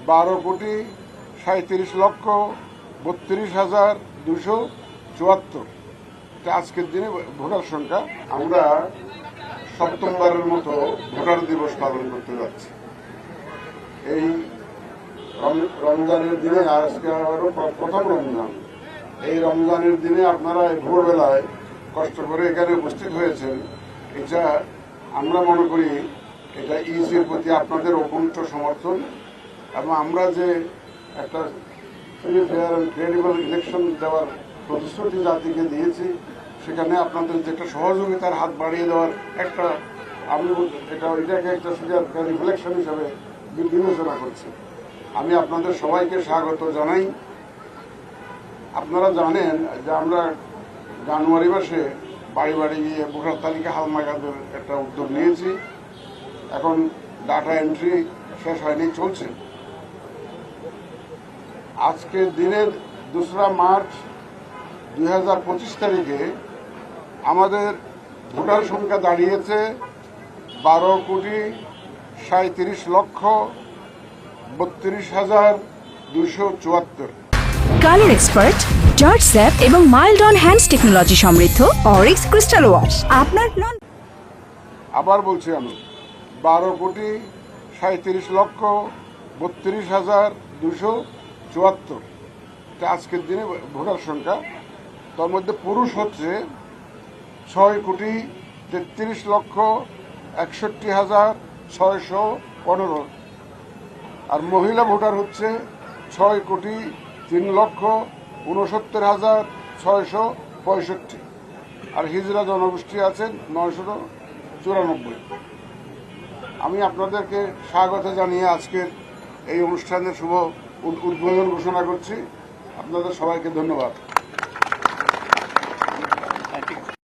12,37,32,74 আজকের দিনে ভোটার সংখ্যা। আমরা সপ্তমবারের মতো ভোটার দিবস পালন করতে যাচ্ছি। এই রমজানের দিনে, আজকে আবারও প্রথম রমজান, এই রমজানের দিনে আপনারা ভোরবেলায় কষ্ট করে এখানে উপস্থিত হয়েছেন। এটা আমরা মনে করি এটা ইসির প্রতি আপনাদের অকুণ্ঠ সমর্থন, এবং আমরা যে একটা free fair and credible election দেওয়ার প্রতিশ্রুতি জাতিকে দিয়েছি, সেখানে আপনাদের যে একটা সহযোগিতার হাত বাড়িয়ে দেওয়ার একটা, আমি এটাকে একটা রিফ্লেকশন হিসাবে বিবেচনা করছি। আমি আপনাদের সবাইকে স্বাগত জানাই। আপনারা জানেন যে আমরা জানুয়ারি মাসে বাড়ি বাড়ি গিয়ে ভোটার তালিকা হালনাগাদের একটা উদ্যোগ নিয়েছি। এখন ডাটা এন্ট্রি শেষ হয়নি, চলছে। আজকের দিনের 2 মার্চ 2025 তারিখে আমাদের ভোটার সংখ্যা দাঁড়িয়েছে 12,37,32,74। কালার এক্সপার্ট, জর্জ স্যাপ এবং মাইল্ড অন হ্যান্ডস টেকনোলজি সমৃদ্ধ অরিক্স ক্রিস্টাল ওয়াশ আপনার আবার বলছি, আমি 12,37,32,74 আজকের দিনে ভোটার সংখ্যা। তার মধ্যে পুরুষ হচ্ছে 6,33,61,615, আর মহিলা ভোটার হচ্ছে 6,03,69,665, আর হিজড়া জনগোষ্ঠী আছেন 994। আমি আপনাদেরকে স্বাগত জানিয়ে আজকের এই অনুষ্ঠানের শুভ উদ্বোধন ঘোষণা করছি। আপনাদের সবাইকে ধন্যবাদ।